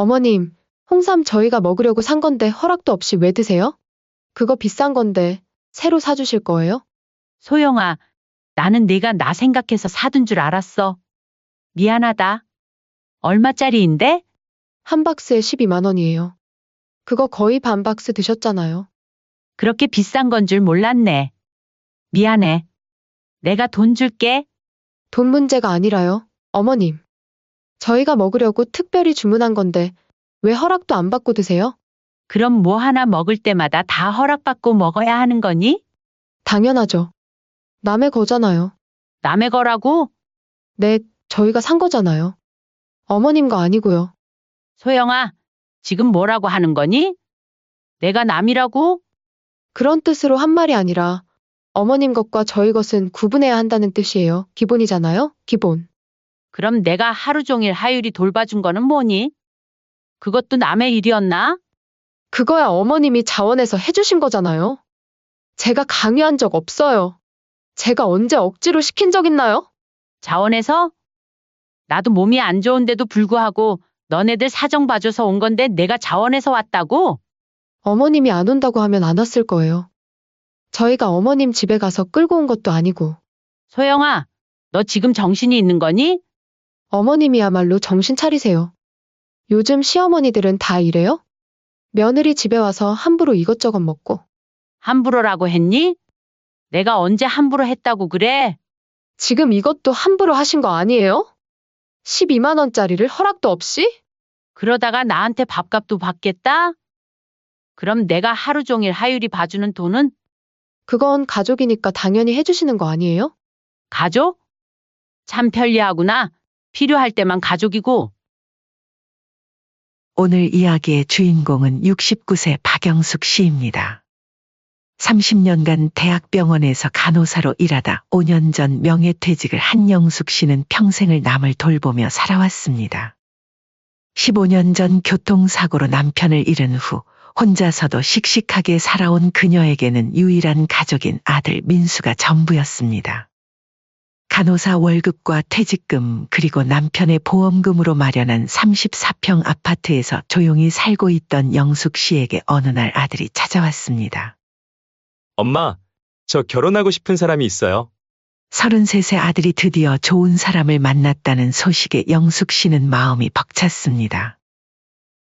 어머님, 홍삼 저희가 먹으려고 산 건데 허락도 없이 왜 드세요? 그거 비싼 건데 새로 사주실 거예요? 소영아, 나는 네가 나 생각해서 사둔 줄 알았어. 미안하다. 얼마짜리인데? 한 박스에 12만 원이에요. 그거 거의 반 박스 드셨잖아요. 그렇게 비싼 건 줄 몰랐네. 미안해. 내가 돈 줄게. 돈 문제가 아니라요. 어머님, 저희가 먹으려고 특별히 주문한 건데 왜 허락도 안 받고 드세요? 그럼 뭐 하나 먹을 때마다 다 허락받고 먹어야 하는 거니? 당연하죠. 남의 거잖아요. 남의 거라고? 네, 저희가 산 거잖아요. 어머님 거 아니고요. 소영아, 지금 뭐라고 하는 거니? 내가 남이라고? 그런 뜻으로 한 말이 아니라 어머님 것과 저희 것은 구분해야 한다는 뜻이에요. 기본이잖아요. 기본. 그럼 내가 하루 종일 하율이 돌봐준 거는 뭐니? 그것도 남의 일이었나? 그거야 어머님이 자원해서 해주신 거잖아요. 제가 강요한 적 없어요. 제가 언제 억지로 시킨 적 있나요? 자원해서? 나도 몸이 안 좋은데도 불구하고 너네들 사정 봐줘서 온 건데 내가 자원해서 왔다고? 어머님이 안 온다고 하면 안 왔을 거예요. 저희가 어머님 집에 가서 끌고 온 것도 아니고. 소영아, 너 지금 정신이 있는 거니? 어머님이야말로 정신 차리세요. 요즘 시어머니들은 다 이래요? 며느리 집에 와서 함부로 이것저것 먹고. 함부로라고 했니? 내가 언제 함부로 했다고 그래? 지금 이것도 함부로 하신 거 아니에요? 12만 원짜리를 허락도 없이? 그러다가 나한테 밥값도 받겠다? 그럼 내가 하루 종일 하율이 봐주는 돈은 그건 가족이니까 당연히 해주시는 거 아니에요? 가족? 참 편리하구나. 필요할 때만 가족이고. 오늘 이야기의 주인공은 69세 박영숙 씨입니다. 30년간 대학병원에서 간호사로 일하다 5년 전 명예퇴직을 한 영숙 씨는 평생을 남을 돌보며 살아왔습니다. 15년 전 교통사고로 남편을 잃은 후 혼자서도 씩씩하게 살아온 그녀에게는 유일한 가족인 아들 민수가 전부였습니다. 간호사 월급과 퇴직금 그리고 남편의 보험금으로 마련한 34평 아파트에서 조용히 살고 있던 영숙 씨에게 어느 날 아들이 찾아왔습니다. 엄마, 저 결혼하고 싶은 사람이 있어요. 33세 아들이 드디어 좋은 사람을 만났다는 소식에 영숙 씨는 마음이 벅찼습니다.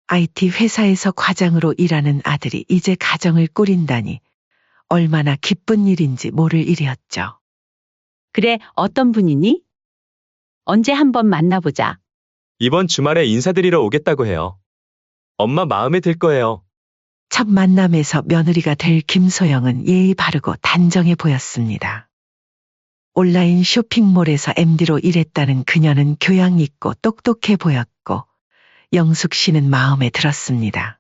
IT 회사에서 과장으로 일하는 아들이 이제 가정을 꾸린다니 얼마나 기쁜 일인지 모를 일이었죠. 그래, 어떤 분이니? 언제 한번 만나보자. 이번 주말에 인사드리러 오겠다고 해요. 엄마 마음에 들 거예요. 첫 만남에서 며느리가 될 김소영은 예의 바르고 단정해 보였습니다. 온라인 쇼핑몰에서 MD로 일했다는 그녀는 교양 있고 똑똑해 보였고 영숙 씨는 마음에 들었습니다.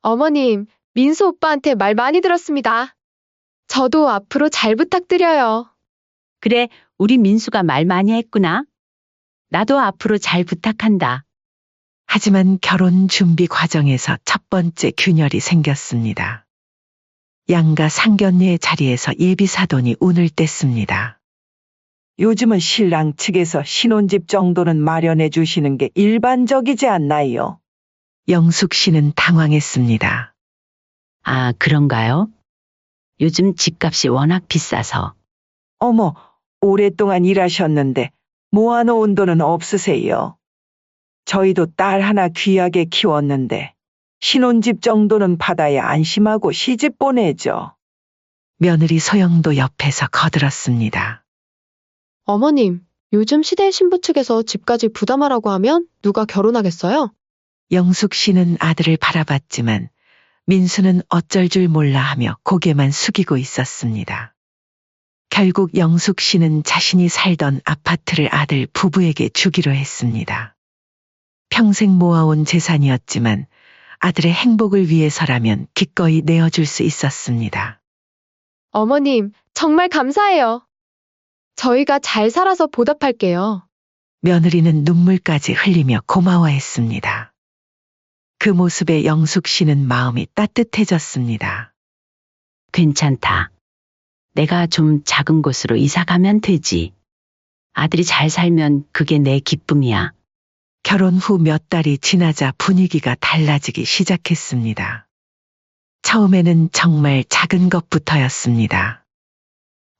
어머님, 민수 오빠한테 말 많이 들었습니다. 저도 앞으로 잘 부탁드려요. 그래, 우리 민수가 말 많이 했구나. 나도 앞으로 잘 부탁한다. 하지만 결혼 준비 과정에서 첫 번째 균열이 생겼습니다. 양가 상견례 자리에서 예비사돈이 운을 뗐습니다. 요즘은 신랑 측에서 신혼집 정도는 마련해 주시는 게 일반적이지 않나요? 영숙 씨는 당황했습니다. 아, 그런가요? 요즘 집값이 워낙 비싸서. 어머, 오랫동안 일하셨는데 모아놓은 돈은 없으세요? 저희도 딸 하나 귀하게 키웠는데 신혼집 정도는 받아야 안심하고 시집 보내죠. 며느리 소영도 옆에서 거들었습니다. 어머님, 요즘 시대 신부 측에서 집까지 부담하라고 하면 누가 결혼하겠어요? 영숙 씨는 아들을 바라봤지만 민수는 어쩔 줄 몰라 하며 고개만 숙이고 있었습니다. 결국 영숙 씨는 자신이 살던 아파트를 아들 부부에게 주기로 했습니다. 평생 모아온 재산이었지만 아들의 행복을 위해서라면 기꺼이 내어줄 수 있었습니다. 어머님, 정말 감사해요. 저희가 잘 살아서 보답할게요. 며느리는 눈물까지 흘리며 고마워했습니다. 그 모습에 영숙 씨는 마음이 따뜻해졌습니다. 괜찮다. 내가 좀 작은 곳으로 이사 가면 되지. 아들이 잘 살면 그게 내 기쁨이야. 결혼 후 몇 달이 지나자 분위기가 달라지기 시작했습니다. 처음에는 정말 작은 것부터였습니다.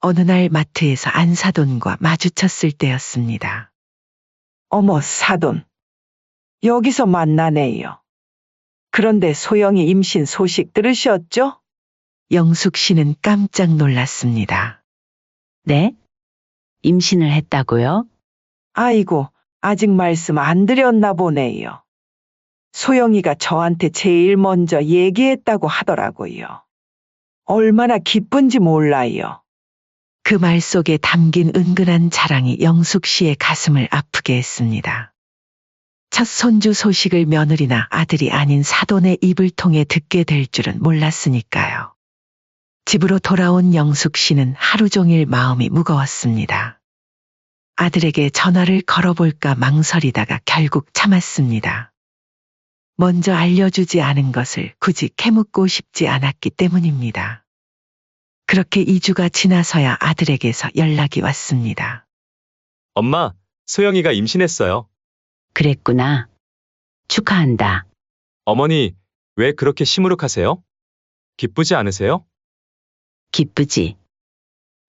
어느 날 마트에서 안사돈과 마주쳤을 때였습니다. 어머, 사돈. 여기서 만나네요. 그런데 소영이 임신 소식 들으셨죠? 영숙 씨는 깜짝 놀랐습니다. 네? 임신을 했다고요? 아이고, 아직 말씀 안 드렸나 보네요. 소영이가 저한테 제일 먼저 얘기했다고 하더라고요. 얼마나 기쁜지 몰라요. 그 말 속에 담긴 은근한 자랑이 영숙 씨의 가슴을 아프게 했습니다. 첫 손주 소식을 며느리나 아들이 아닌 사돈의 입을 통해 듣게 될 줄은 몰랐으니까요. 집으로 돌아온 영숙 씨는 하루 종일 마음이 무거웠습니다. 아들에게 전화를 걸어볼까 망설이다가 결국 참았습니다. 먼저 알려주지 않은 것을 굳이 캐묻고 싶지 않았기 때문입니다. 그렇게 2주가 지나서야 아들에게서 연락이 왔습니다. 엄마, 소영이가 임신했어요. 그랬구나. 축하한다. 어머니, 왜 그렇게 시무룩하세요? 기쁘지 않으세요? 기쁘지.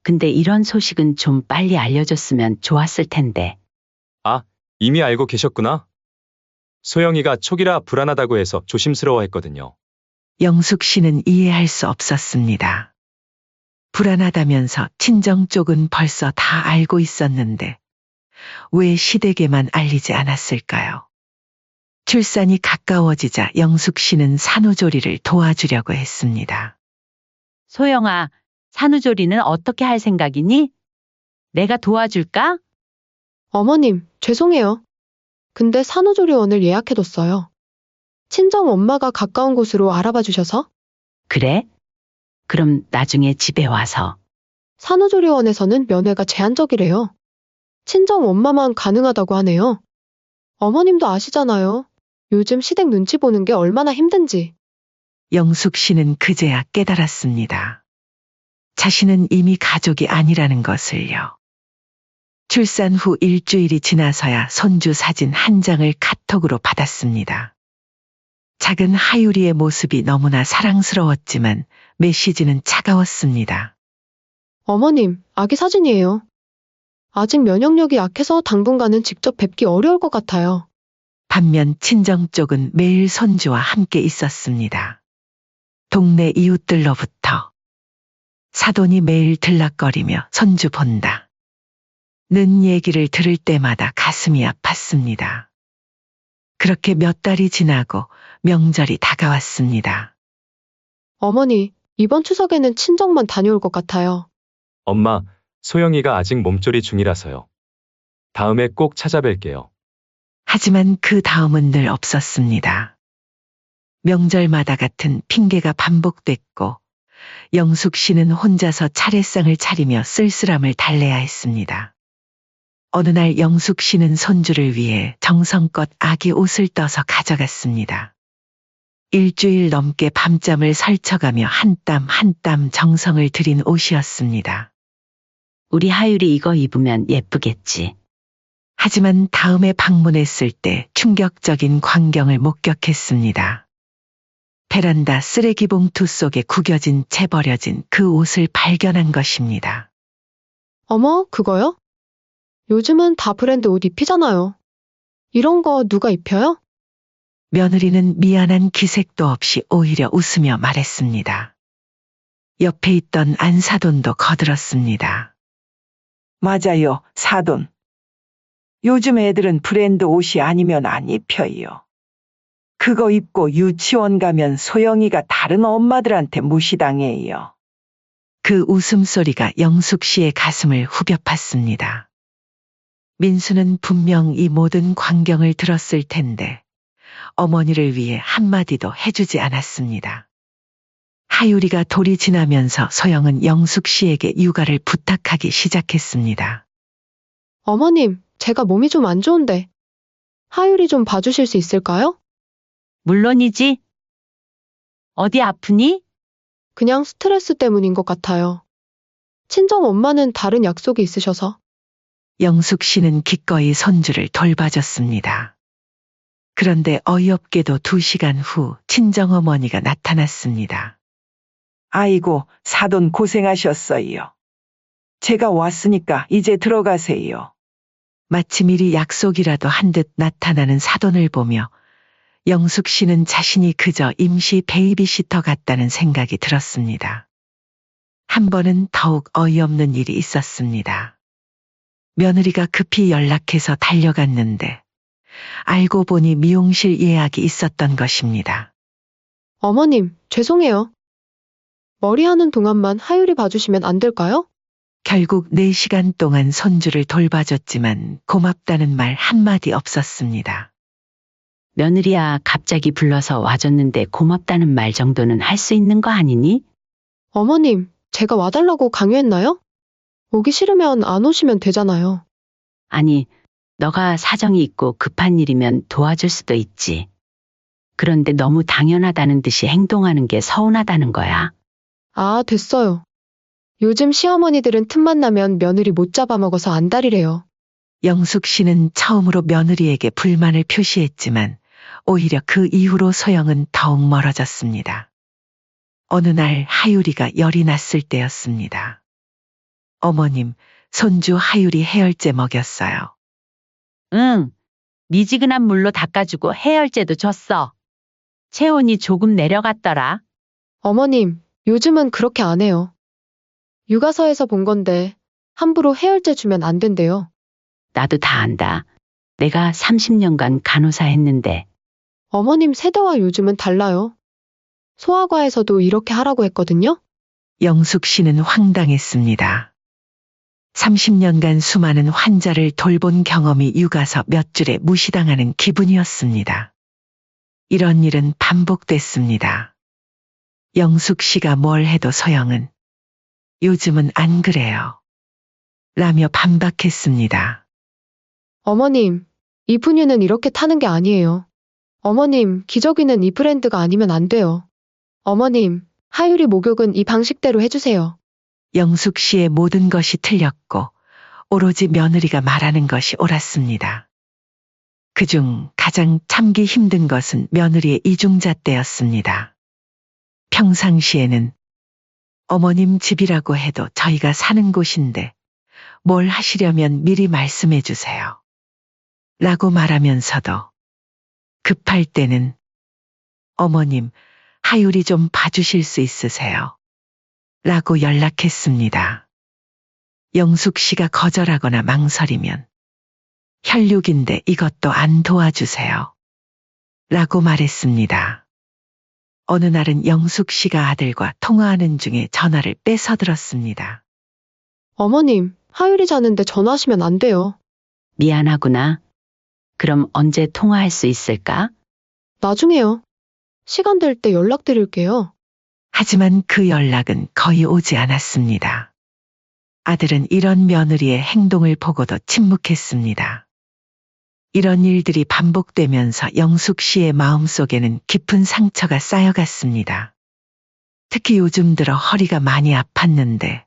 근데 이런 소식은 좀 빨리 알려줬으면 좋았을 텐데. 이미 알고 계셨구나. 소영이가 초기라 불안하다고 해서 조심스러워했거든요. 영숙 씨는 이해할 수 없었습니다. 불안하다면서 친정 쪽은 벌써 다 알고 있었는데 왜 시댁에만 알리지 않았을까요? 출산이 가까워지자 영숙 씨는 산후조리를 도와주려고 했습니다. 소영아, 산후조리는 어떻게 할 생각이니? 내가 도와줄까? 어머님, 죄송해요. 근데 산후조리원을 예약해뒀어요. 친정 엄마가 가까운 곳으로 알아봐 주셔서. 그래? 그럼 나중에 집에 와서. 산후조리원에서는 면회가 제한적이래요. 친정 엄마만 가능하다고 하네요. 어머님도 아시잖아요. 요즘 시댁 눈치 보는 게 얼마나 힘든지. 영숙 씨는 그제야 깨달았습니다. 자신은 이미 가족이 아니라는 것을요. 출산 후 일주일이 지나서야 손주 사진 한 장을 카톡으로 받았습니다. 작은 하유리의 모습이 너무나 사랑스러웠지만 메시지는 차가웠습니다. 어머님, 아기 사진이에요. 아직 면역력이 약해서 당분간은 직접 뵙기 어려울 것 같아요. 반면 친정 쪽은 매일 손주와 함께 있었습니다. 동네 이웃들로부터 사돈이 매일 들락거리며 손주 본다 는 얘기를 들을 때마다 가슴이 아팠습니다. 그렇게 몇 달이 지나고 명절이 다가왔습니다. 어머니, 이번 추석에는 친정만 다녀올 것 같아요. 엄마, 소영이가 아직 몸조리 중이라서요. 다음에 꼭 찾아뵐게요. 하지만 그 다음은 늘 없었습니다. 명절마다 같은 핑계가 반복됐고 영숙 씨는 혼자서 차례상을 차리며 쓸쓸함을 달래야 했습니다. 어느 날 영숙 씨는 손주를 위해 정성껏 아기 옷을 떠서 가져갔습니다. 일주일 넘게 밤잠을 설쳐가며 한 땀 한 땀 정성을 들인 옷이었습니다. 우리 하율이 이거 입으면 예쁘겠지. 하지만 다음에 방문했을 때 충격적인 광경을 목격했습니다. 베란다 쓰레기 봉투 속에 구겨진 채 버려진 그 옷을 발견한 것입니다. 어머, 그거요? 요즘은 다 브랜드 옷 입히잖아요. 이런 거 누가 입혀요? 며느리는 미안한 기색도 없이 오히려 웃으며 말했습니다. 옆에 있던 안사돈도 거들었습니다. 맞아요, 사돈. 요즘 애들은 브랜드 옷이 아니면 안 입혀요. 그거 입고 유치원 가면 소영이가 다른 엄마들한테 무시당해요. 그 웃음소리가 영숙 씨의 가슴을 후벼 팠습니다. 민수는 분명 이 모든 광경을 들었을 텐데 어머니를 위해 한마디도 해주지 않았습니다. 하유리가 돌이 지나면서 소영은 영숙 씨에게 육아를 부탁하기 시작했습니다. 어머님, 제가 몸이 좀 안 좋은데. 하율이 좀 봐주실 수 있을까요? 물론이지. 어디 아프니? 그냥 스트레스 때문인 것 같아요. 친정 엄마는 다른 약속이 있으셔서. 영숙 씨는 기꺼이 손주를 돌봐줬습니다. 그런데 어이없게도 2시간 후 친정어머니가 나타났습니다. 아이고, 사돈 고생하셨어요. 제가 왔으니까 이제 들어가세요. 마치 미리 약속이라도 한 듯 나타나는 사돈을 보며 영숙 씨는 자신이 그저 임시 베이비시터 같다는 생각이 들었습니다. 한 번은 더욱 어이없는 일이 있었습니다. 며느리가 급히 연락해서 달려갔는데 알고 보니 미용실 예약이 있었던 것입니다. 어머님, 죄송해요. 머리하는 동안만 하율이 봐주시면 안 될까요? 결국 4시간 동안 손주를 돌봐줬지만 고맙다는 말 한마디 없었습니다. 며느리야, 갑자기 불러서 와줬는데 고맙다는 말 정도는 할 수 있는 거 아니니? 어머님, 제가 와달라고 강요했나요? 오기 싫으면 안 오시면 되잖아요. 아니, 너가 사정이 있고 급한 일이면 도와줄 수도 있지. 그런데 너무 당연하다는 듯이 행동하는 게 서운하다는 거야. 아, 됐어요. 요즘 시어머니들은 틈만 나면 며느리 못 잡아먹어서 안달이래요. 영숙 씨는 처음으로 며느리에게 불만을 표시했지만 오히려 그 이후로 소영은 더욱 멀어졌습니다. 어느 날 하율이가 열이 났을 때였습니다. 어머님, 손주 하율이 해열제 먹였어요. 응, 미지근한 물로 닦아주고 해열제도 줬어. 체온이 조금 내려갔더라. 어머님, 요즘은 그렇게 안 해요. 육아서에서 본 건데 함부로 해열제 주면 안 된대요. 나도 다 안다. 내가 30년간 간호사 했는데. 어머님 세대와 요즘은 달라요. 소아과에서도 이렇게 하라고 했거든요. 영숙 씨는 황당했습니다. 30년간 수많은 환자를 돌본 경험이 육아서 몇 줄에 무시당하는 기분이었습니다. 이런 일은 반복됐습니다. 영숙 씨가 뭘 해도 소영은 요즘은 안 그래요. 라며 반박했습니다. 어머님, 이 분유는 이렇게 타는 게 아니에요. 어머님, 기저귀는 이 브랜드가 아니면 안 돼요. 어머님, 하율이 목욕은 이 방식대로 해주세요. 영숙 씨의 모든 것이 틀렸고 오로지 며느리가 말하는 것이 옳았습니다. 그중 가장 참기 힘든 것은 며느리의 이중잣대였습니다. 평상시에는 어머님 집이라고 해도 저희가 사는 곳인데 뭘 하시려면 미리 말씀해 주세요. 라고 말하면서도 급할 때는 어머님, 하율이 좀 봐주실 수 있으세요? 라고 연락했습니다. 영숙 씨가 거절하거나 망설이면 혈육인데 이것도 안 도와주세요. 라고 말했습니다. 어느 날은 영숙 씨가 아들과 통화하는 중에 전화를 뺏어 들었습니다. 어머님, 하율이 자는데 전화하시면 안 돼요. 미안하구나. 그럼 언제 통화할 수 있을까? 나중에요. 시간 될 때 연락드릴게요. 하지만 그 연락은 거의 오지 않았습니다. 아들은 이런 며느리의 행동을 보고도 침묵했습니다. 이런 일들이 반복되면서 영숙 씨의 마음속에는 깊은 상처가 쌓여갔습니다. 특히 요즘 들어 허리가 많이 아팠는데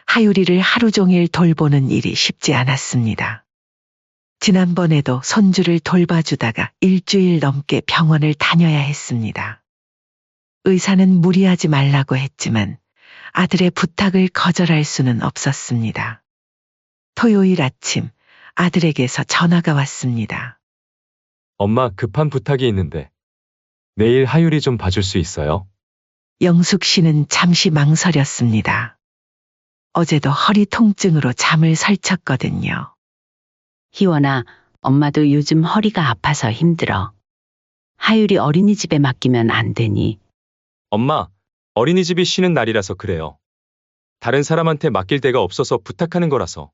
하율이를 하루 종일 돌보는 일이 쉽지 않았습니다. 지난번에도 손주를 돌봐주다가 일주일 넘게 병원을 다녀야 했습니다. 의사는 무리하지 말라고 했지만 아들의 부탁을 거절할 수는 없었습니다. 토요일 아침 아들에게서 전화가 왔습니다. 엄마, 급한 부탁이 있는데 내일 하율이 좀 봐줄 수 있어요? 영숙 씨는 잠시 망설였습니다. 어제도 허리 통증으로 잠을 설쳤거든요. 희원아, 엄마도 요즘 허리가 아파서 힘들어. 하율이 어린이집에 맡기면 안 되니? 엄마, 어린이집이 쉬는 날이라서 그래요. 다른 사람한테 맡길 데가 없어서 부탁하는 거라서.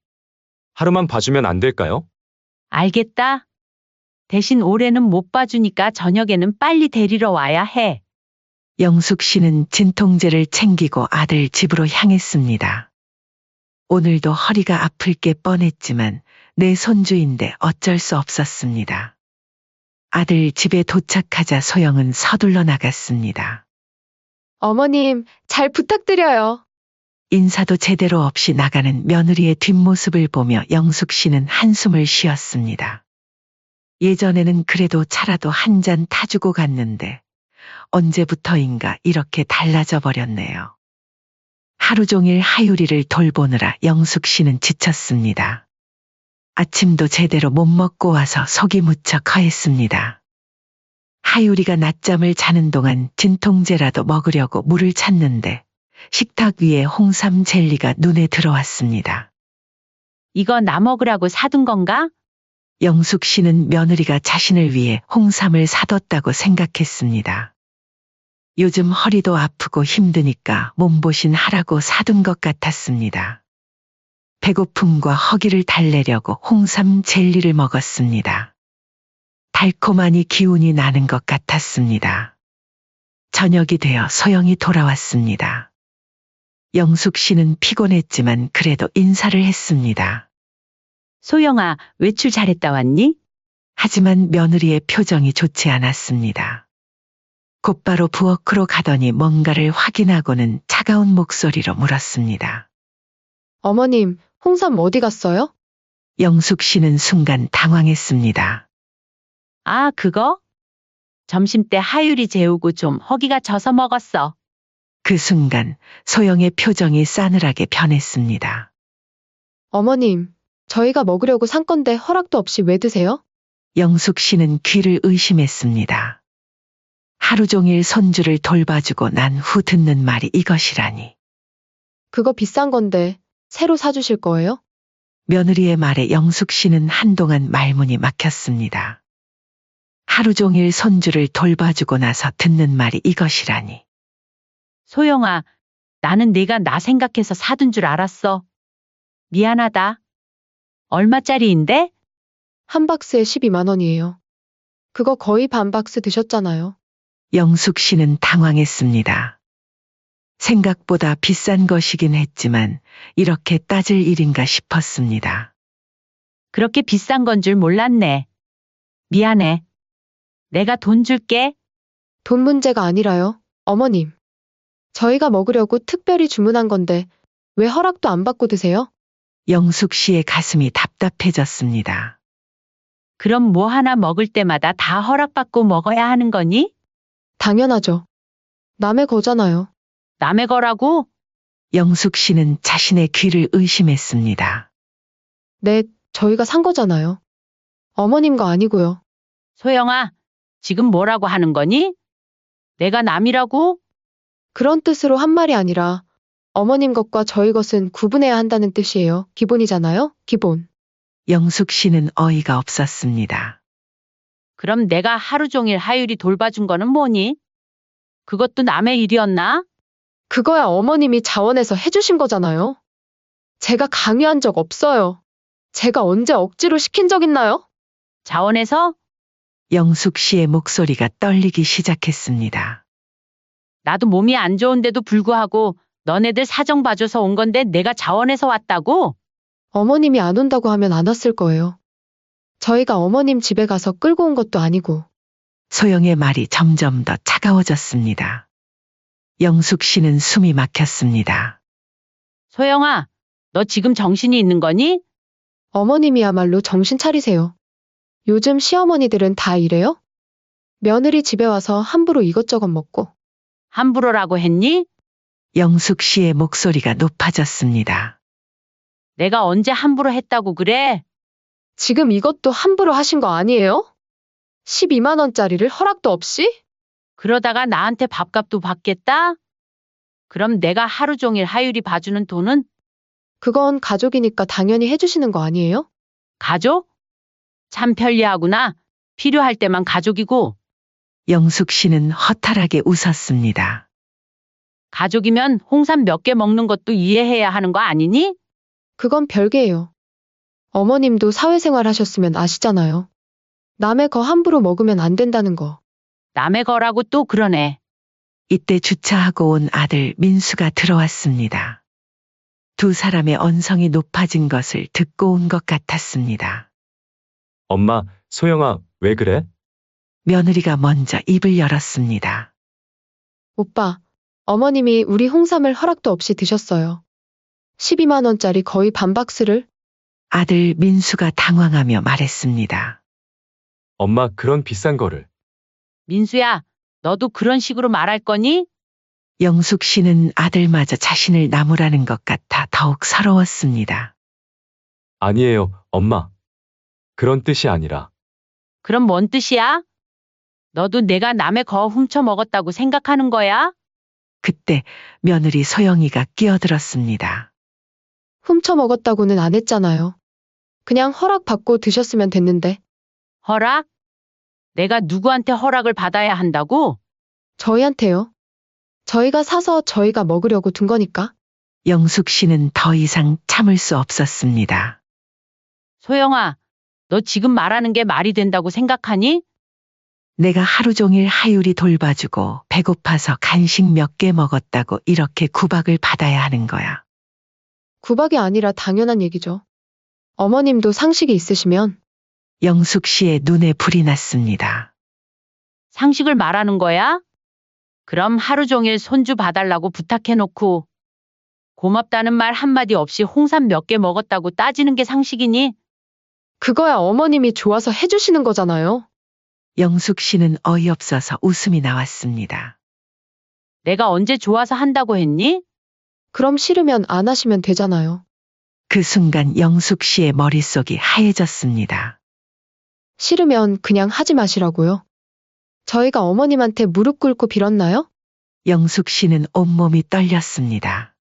하루만 봐주면 안 될까요? 알겠다. 대신 올해는 못 봐주니까 저녁에는 빨리 데리러 와야 해. 영숙 씨는 진통제를 챙기고 아들 집으로 향했습니다. 오늘도 허리가 아플 게 뻔했지만 내 손주인데 어쩔 수 없었습니다. 아들 집에 도착하자 소영은 서둘러 나갔습니다. 어머님, 잘 부탁드려요. 인사도 제대로 없이 나가는 며느리의 뒷모습을 보며 영숙 씨는 한숨을 쉬었습니다. 예전에는 그래도 차라도 한 잔 타주고 갔는데 언제부터인가 이렇게 달라져 버렸네요. 하루 종일 하유리를 돌보느라 영숙 씨는 지쳤습니다. 아침도 제대로 못 먹고 와서 속이 무척 허했습니다. 하유리가 낮잠을 자는 동안 진통제라도 먹으려고 물을 찾는데 식탁 위에 홍삼 젤리가 눈에 들어왔습니다. 이거 나 먹으라고 사둔 건가? 영숙 씨는 며느리가 자신을 위해 홍삼을 사뒀다고 생각했습니다. 요즘 허리도 아프고 힘드니까 몸보신 하라고 사둔 것 같았습니다. 배고픔과 허기를 달래려고 홍삼 젤리를 먹었습니다. 달콤하니 기운이 나는 것 같았습니다. 저녁이 되어 소영이 돌아왔습니다. 영숙 씨는 피곤했지만 그래도 인사를 했습니다. 소영아, 외출 잘했다 왔니? 하지만 며느리의 표정이 좋지 않았습니다. 곧바로 부엌으로 가더니 뭔가를 확인하고는 차가운 목소리로 물었습니다. 어머님, 홍삼 어디 갔어요? 영숙 씨는 순간 당황했습니다. 아, 그거? 점심때 하율이 재우고 좀 허기가 져서 먹었어. 그 순간 소영의 표정이 싸늘하게 변했습니다. 어머님, 저희가 먹으려고 산 건데 허락도 없이 왜 드세요? 영숙 씨는 귀를 의심했습니다. 하루 종일 손주를 돌봐주고 난 후 듣는 말이 이것이라니. 그거 비싼 건데 새로 사주실 거예요? 며느리의 말에 영숙 씨는 한동안 말문이 막혔습니다. 하루 종일 손주를 돌봐주고 나서 듣는 말이 이것이라니. 소영아, 나는 네가 나 생각해서 사둔 줄 알았어. 미안하다. 얼마짜리인데? 한 박스에 12만 원이에요. 그거 거의 반 박스 드셨잖아요. 영숙 씨는 당황했습니다. 생각보다 비싼 것이긴 했지만 이렇게 따질 일인가 싶었습니다. 그렇게 비싼 건 줄 몰랐네. 미안해. 내가 돈 줄게. 돈 문제가 아니라요, 어머님. 저희가 먹으려고 특별히 주문한 건데 왜 허락도 안 받고 드세요? 영숙 씨의 가슴이 답답해졌습니다. 그럼 뭐 하나 먹을 때마다 다 허락받고 먹어야 하는 거니? 당연하죠. 남의 거잖아요. 남의 거라고? 영숙 씨는 자신의 귀를 의심했습니다. 네, 저희가 산 거잖아요. 어머님 거 아니고요. 소영아, 지금 뭐라고 하는 거니? 내가 남이라고? 그런 뜻으로 한 말이 아니라 어머님 것과 저희 것은 구분해야 한다는 뜻이에요. 기본이잖아요, 기본. 영숙 씨는 어이가 없었습니다. 그럼 내가 하루 종일 하율이 돌봐준 거는 뭐니? 그것도 남의 일이었나? 그거야 어머님이 자원해서 해주신 거잖아요. 제가 강요한 적 없어요. 제가 언제 억지로 시킨 적 있나요? 자원해서? 영숙 씨의 목소리가 떨리기 시작했습니다. 나도 몸이 안 좋은데도 불구하고 너네들 사정 봐줘서 온 건데 내가 자원해서 왔다고? 어머님이 안 온다고 하면 안 왔을 거예요. 저희가 어머님 집에 가서 끌고 온 것도 아니고. 소영의 말이 점점 더 차가워졌습니다. 영숙 씨는 숨이 막혔습니다. 소영아, 너 지금 정신이 있는 거니? 어머님이야말로 정신 차리세요. 요즘 시어머니들은 다 이래요? 며느리 집에 와서 함부로 이것저것 먹고. 함부로라고 했니? 영숙 씨의 목소리가 높아졌습니다. 내가 언제 함부로 했다고 그래? 지금 이것도 함부로 하신 거 아니에요? 12만 원짜리를 허락도 없이? 그러다가 나한테 밥값도 받겠다? 그럼 내가 하루 종일 하율이 봐주는 돈은? 그건 가족이니까 당연히 해주시는 거 아니에요? 가족? 참 편리하구나. 필요할 때만 가족이고. 영숙 씨는 허탈하게 웃었습니다. 가족이면 홍삼 몇 개 먹는 것도 이해해야 하는 거 아니니? 그건 별개예요. 어머님도 사회생활 하셨으면 아시잖아요. 남의 거 함부로 먹으면 안 된다는 거. 남의 거라고 또 그러네. 이때 주차하고 온 아들 민수가 들어왔습니다. 두 사람의 언성이 높아진 것을 듣고 온 것 같았습니다. 엄마, 소영아, 왜 그래? 며느리가 먼저 입을 열었습니다. 오빠, 어머님이 우리 홍삼을 허락도 없이 드셨어요. 12만 원짜리 거의 반 박스를. 아들 민수가 당황하며 말했습니다. 엄마, 그런 비싼 거를. 민수야, 너도 그런 식으로 말할 거니? 영숙 씨는 아들마저 자신을 나무라는 것 같아 더욱 서러웠습니다. 아니에요, 엄마. 그런 뜻이 아니라. 그럼 뭔 뜻이야? 너도 내가 남의 거 훔쳐 먹었다고 생각하는 거야? 그때 며느리 소영이가 끼어들었습니다. 훔쳐 먹었다고는 안 했잖아요. 그냥 허락받고 드셨으면 됐는데. 허락? 내가 누구한테 허락을 받아야 한다고? 저희한테요. 저희가 사서 저희가 먹으려고 둔 거니까. 영숙 씨는 더 이상 참을 수 없었습니다. 소영아, 너 지금 말하는 게 말이 된다고 생각하니? 내가 하루 종일 하율이 돌봐주고 배고파서 간식 몇 개 먹었다고 이렇게 구박을 받아야 하는 거야. 구박이 아니라 당연한 얘기죠. 어머님도 상식이 있으시면. 영숙 씨의 눈에 불이 났습니다. 상식을 말하는 거야? 그럼 하루 종일 손주 봐달라고 부탁해놓고 고맙다는 말 한마디 없이 홍삼 몇 개 먹었다고 따지는 게 상식이니? 그거야 어머님이 좋아서 해주시는 거잖아요. 영숙 씨는 어이없어서 웃음이 나왔습니다. 내가 언제 좋아서 한다고 했니? 그럼 싫으면 안 하시면 되잖아요. 그 순간 영숙 씨의 머릿속이 하얘졌습니다. 싫으면 그냥 하지 마시라고요. 저희가 어머님한테 무릎 꿇고 빌었나요? 영숙 씨는 온몸이 떨렸습니다.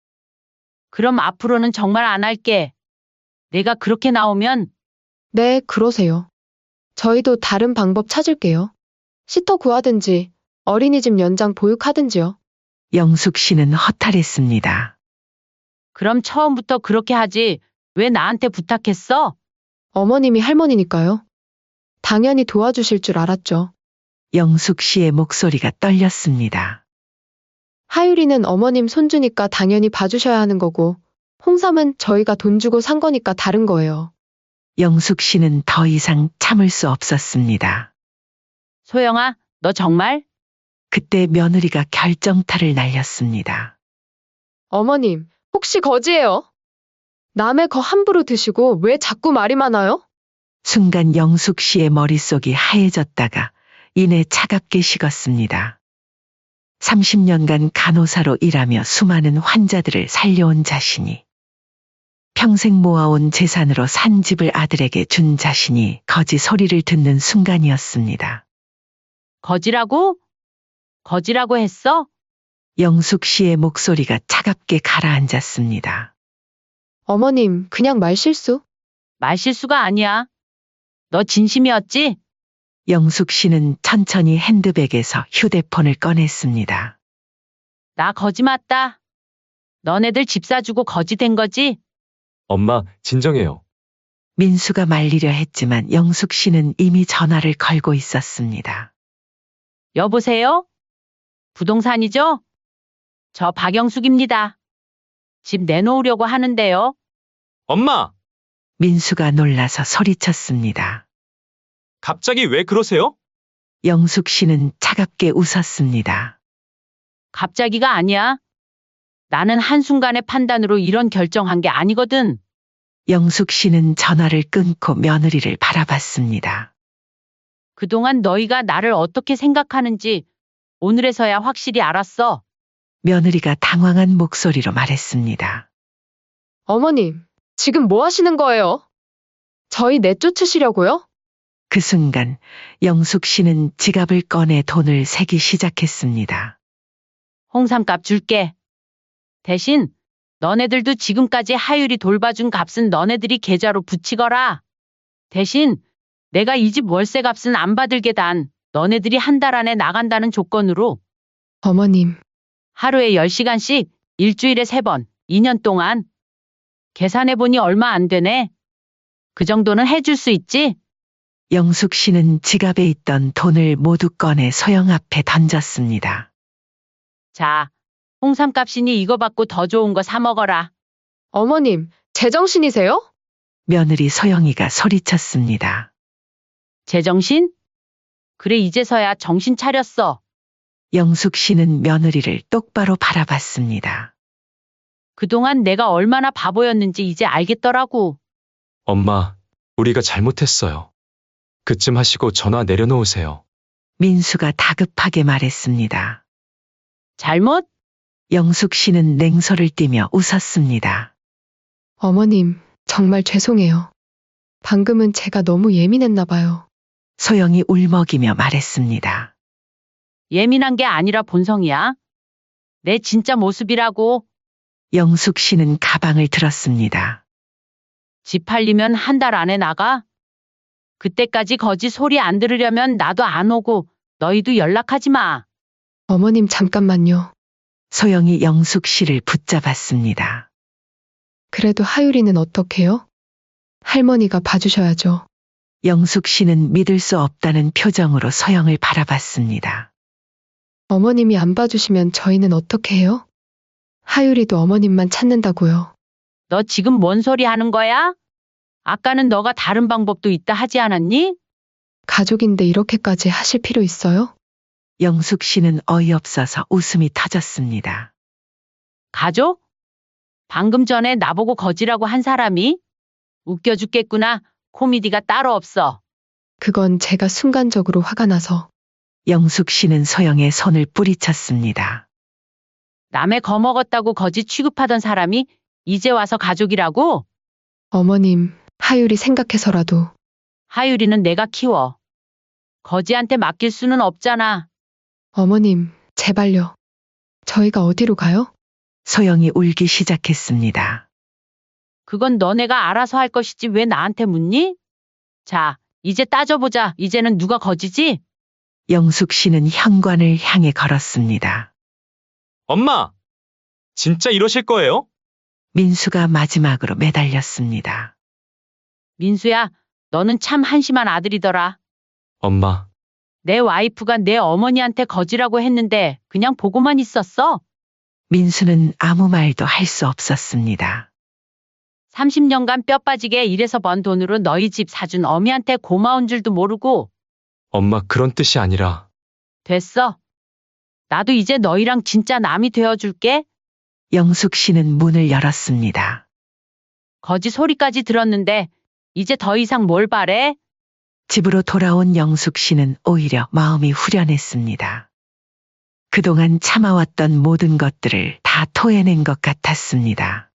그럼 앞으로는 정말 안 할게. 내가 그렇게 나오면 네, 그러세요. 저희도 다른 방법 찾을게요. 시터 구하든지 어린이집 연장 보육하든지요. 영숙 씨는 허탈했습니다. 그럼 처음부터 그렇게 하지 왜 나한테 부탁했어? 어머님이 할머니니까요. 당연히 도와주실 줄 알았죠. 영숙 씨의 목소리가 떨렸습니다. 하율이는 어머님 손주니까 당연히 봐주셔야 하는 거고, 홍삼은 저희가 돈 주고 산 거니까 다른 거예요. 영숙 씨는 더 이상 참을 수 없었습니다. 소영아, 너 정말? 그때 며느리가 결정타를 날렸습니다. 어머님, 혹시 거지예요? 남의 거 함부로 드시고 왜 자꾸 말이 많아요? 순간 영숙 씨의 머릿속이 하얘졌다가 이내 차갑게 식었습니다. 30년간 간호사로 일하며 수많은 환자들을 살려온 자신이, 평생 모아온 재산으로 산 집을 아들에게 준 자신이 거지 소리를 듣는 순간이었습니다. 거지라고? 거지라고 했어? 영숙 씨의 목소리가 차갑게 가라앉았습니다. 어머님, 그냥 말실수? 말실수가 아니야. 너 진심이었지? 영숙 씨는 천천히 핸드백에서 휴대폰을 꺼냈습니다. 나 거지 맞다. 너네들 집 사주고 거지 된 거지? 엄마, 진정해요. 민수가 말리려 했지만 영숙 씨는 이미 전화를 걸고 있었습니다. 여보세요? 부동산이죠? 저 박영숙입니다. 집 내놓으려고 하는데요. 엄마! 민수가 놀라서 소리쳤습니다. 갑자기 왜 그러세요? 영숙 씨는 차갑게 웃었습니다. 갑자기가 아니야. 나는 한순간의 판단으로 이런 결정한 게 아니거든. 영숙 씨는 전화를 끊고 며느리를 바라봤습니다. 그동안 너희가 나를 어떻게 생각하는지 오늘에서야 확실히 알았어. 며느리가 당황한 목소리로 말했습니다. 어머님, 지금 뭐 하시는 거예요? 저희 내쫓으시려고요? 그 순간 영숙 씨는 지갑을 꺼내 돈을 세기 시작했습니다. 홍삼값 줄게. 대신 너네들도 지금까지 하율이 돌봐준 값은 너네들이 계좌로 붙이거라. 대신 내가 이 집 월세 값은 안 받을 게단 너네들이 한 달 안에 나간다는 조건으로 어머님, 하루에 10시간씩 일주일에 3번, 2년 동안. 계산해보니 얼마 안 되네. 그 정도는 해줄 수 있지? 영숙 씨는 지갑에 있던 돈을 모두 꺼내 소영 앞에 던졌습니다. 자, 홍삼값이니 이거 받고 더 좋은 거 사 먹어라. 어머님, 제정신이세요? 며느리 소영이가 소리쳤습니다. 제정신? 그래 이제서야 정신 차렸어. 영숙 씨는 며느리를 똑바로 바라봤습니다. 그동안 내가 얼마나 바보였는지 이제 알겠더라고. 엄마, 우리가 잘못했어요. 그쯤 하시고 전화 내려놓으세요. 민수가 다급하게 말했습니다. 잘못? 영숙 씨는 냉소를 띠며 웃었습니다. 어머님, 정말 죄송해요. 방금은 제가 너무 예민했나 봐요. 소영이 울먹이며 말했습니다. 예민한 게 아니라 본성이야. 내 진짜 모습이라고. 영숙 씨는 가방을 들었습니다. 집 팔리면 한 달 안에 나가? 그때까지 거지 소리 안 들으려면 나도 안 오고 너희도 연락하지 마. 어머님, 잠깐만요. 소영이 영숙 씨를 붙잡았습니다. 그래도 하율이는 어떡해요? 할머니가 봐주셔야죠. 영숙 씨는 믿을 수 없다는 표정으로 소영을 바라봤습니다. 어머님이 안 봐주시면 저희는 어떻게 해요? 하율이도 어머님만 찾는다고요. 너 지금 뭔 소리 하는 거야? 아까는 너가 다른 방법도 있다 하지 않았니? 가족인데 이렇게까지 하실 필요 있어요? 영숙 씨는 어이없어서 웃음이 터졌습니다. 가족? 방금 전에 나보고 거지라고 한 사람이? 웃겨 죽겠구나. 코미디가 따로 없어. 그건 제가 순간적으로 화가 나서. 영숙 씨는 소영의 손을 뿌리쳤습니다. 남의 거먹었다고 거지 취급하던 사람이 이제 와서 가족이라고? 어머님, 하율이 생각해서라도. 하율이는 내가 키워. 거지한테 맡길 수는 없잖아. 어머님, 제발요. 저희가 어디로 가요? 소영이 울기 시작했습니다. 그건 너네가 알아서 할 것이지 왜 나한테 묻니? 자, 이제 따져보자. 이제는 누가 거지지? 영숙 씨는 현관을 향해 걸었습니다. 엄마! 진짜 이러실 거예요? 민수가 마지막으로 매달렸습니다. 민수야, 너는 참 한심한 아들이더라. 엄마, 내 와이프가 내 어머니한테 거지라고 했는데 그냥 보고만 있었어. 민수는 아무 말도 할 수 없었습니다. 30년간 뼈 빠지게 일해서 번 돈으로 너희 집 사준 어미한테 고마운 줄도 모르고. 엄마 그런 뜻이 아니라. 됐어. 나도 이제 너희랑 진짜 남이 되어줄게. 영숙 씨는 문을 열었습니다. 거지 소리까지 들었는데 이제 더 이상 뭘 바래? 집으로 돌아온 영숙 씨는 오히려 마음이 후련했습니다. 그동안 참아왔던 모든 것들을 다 토해낸 것 같았습니다.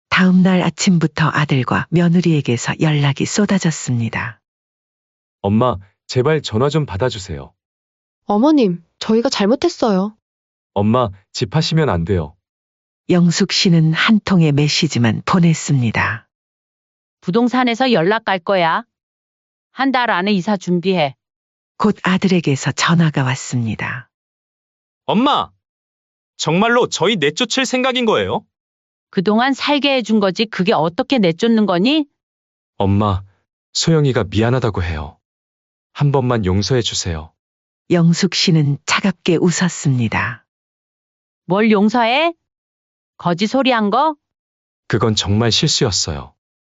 다음 날 아침부터 아들과 며느리에게서 연락이 쏟아졌습니다. 엄마, 제발 전화 좀 받아주세요. 어머님, 저희가 잘못했어요. 엄마, 집 하시면 안 돼요. 영숙 씨는 한 통의 메시지만 보냈습니다. 부동산에서 연락 갈 거야. 한 달 안에 이사 준비해. 곧 아들에게서 전화가 왔습니다. 엄마! 정말로 저희 내쫓을 생각인 거예요? 그동안 살게 해준 거지 그게 어떻게 내쫓는 거니? 엄마, 소영이가 미안하다고 해요. 한 번만 용서해 주세요. 영숙 씨는 차갑게 웃었습니다. 뭘 용서해? 거지 소리 한 거? 그건 정말 실수였어요.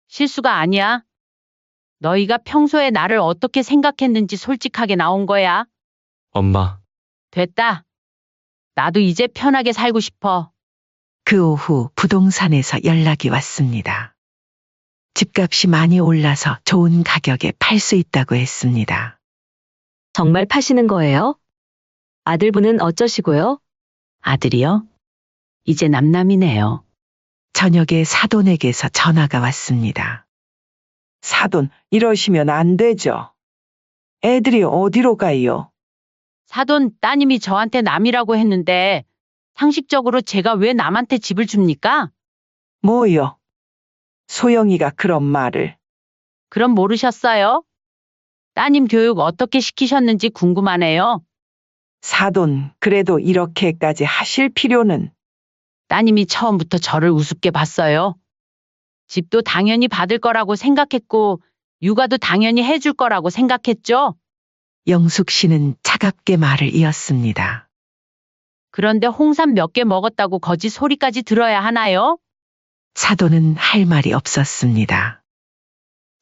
실수가 아니야. 너희가 평소에 나를 어떻게 생각했는지 솔직하게 나온 거야. 엄마, 됐다. 나도 이제 편하게 살고 싶어. 그 오후 부동산에서 연락이 왔습니다. 집값이 많이 올라서 좋은 가격에 팔 수 있다고 했습니다. 정말 파시는 거예요? 아들분은 어쩌시고요? 아들이요? 이제 남남이네요. 저녁에 사돈에게서 전화가 왔습니다. 사돈, 이러시면 안 되죠. 애들이 어디로 가요? 사돈 따님이 저한테 남이라고 했는데 상식적으로 제가 왜 남한테 집을 줍니까? 뭐요? 소영이가 그런 말을. 그럼 모르셨어요? 따님 교육 어떻게 시키셨는지 궁금하네요. 사돈, 그래도 이렇게까지 하실 필요는. 따님이 처음부터 저를 우습게 봤어요. 집도 당연히 받을 거라고 생각했고 육아도 당연히 해줄 거라고 생각했죠. 영숙 씨는 차갑게 말을 이었습니다. 그런데 홍삼 몇 개 먹었다고 거짓 소리까지 들어야 하나요? 사돈은 할 말이 없었습니다.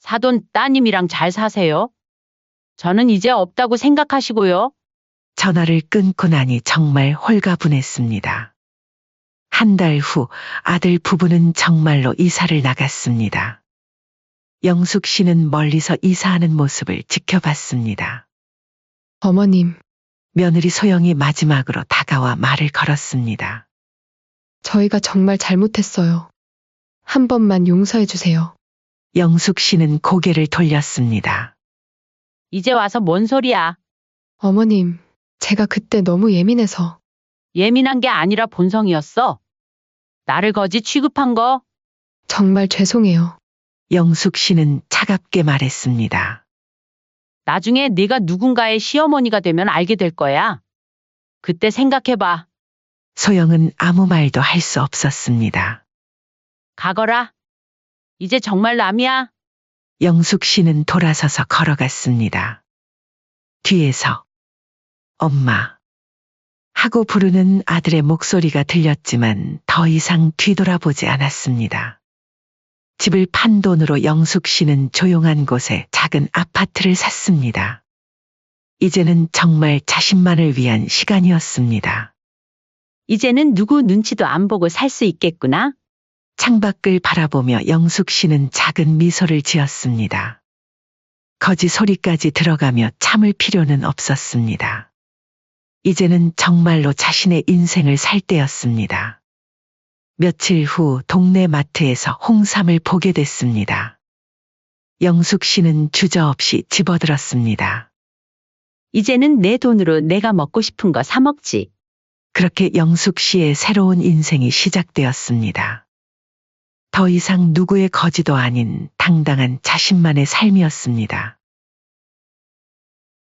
사돈 따님이랑 잘 사세요. 저는 이제 없다고 생각하시고요. 전화를 끊고 나니 정말 홀가분했습니다. 한 달 후 아들 부부는 정말로 이사를 나갔습니다. 영숙 씨는 멀리서 이사하는 모습을 지켜봤습니다. 어머님, 며느리 소영이 마지막으로 다가와 말을 걸었습니다. 저희가 정말 잘못했어요. 한 번만 용서해 주세요. 영숙 씨는 고개를 돌렸습니다. 이제 와서 뭔 소리야. 어머님, 제가 그때 너무 예민해서. 예민한 게 아니라 본성이었어. 나를 거지 취급한 거. 정말 죄송해요. 영숙 씨는 차갑게 말했습니다. 나중에 네가 누군가의 시어머니가 되면 알게 될 거야. 그때 생각해봐. 소영은 아무 말도 할 수 없었습니다. 가거라. 이제 정말 남이야. 영숙 씨는 돌아서서 걸어갔습니다. 뒤에서 엄마 하고 부르는 아들의 목소리가 들렸지만 더 이상 뒤돌아보지 않았습니다. 집을 판 돈으로 영숙 씨는 조용한 곳에 작은 아파트를 샀습니다. 이제는 정말 자신만을 위한 시간이었습니다. 이제는 누구 눈치도 안 보고 살 수 있겠구나. 창밖을 바라보며 영숙 씨는 작은 미소를 지었습니다. 거지 소리까지 들어가며 참을 필요는 없었습니다. 이제는 정말로 자신의 인생을 살 때였습니다. 며칠 후 동네 마트에서 홍삼을 보게 됐습니다. 영숙 씨는 주저없이 집어들었습니다. 이제는 내 돈으로 내가 먹고 싶은 거 사 먹지. 그렇게 영숙 씨의 새로운 인생이 시작되었습니다. 더 이상 누구의 거지도 아닌 당당한 자신만의 삶이었습니다.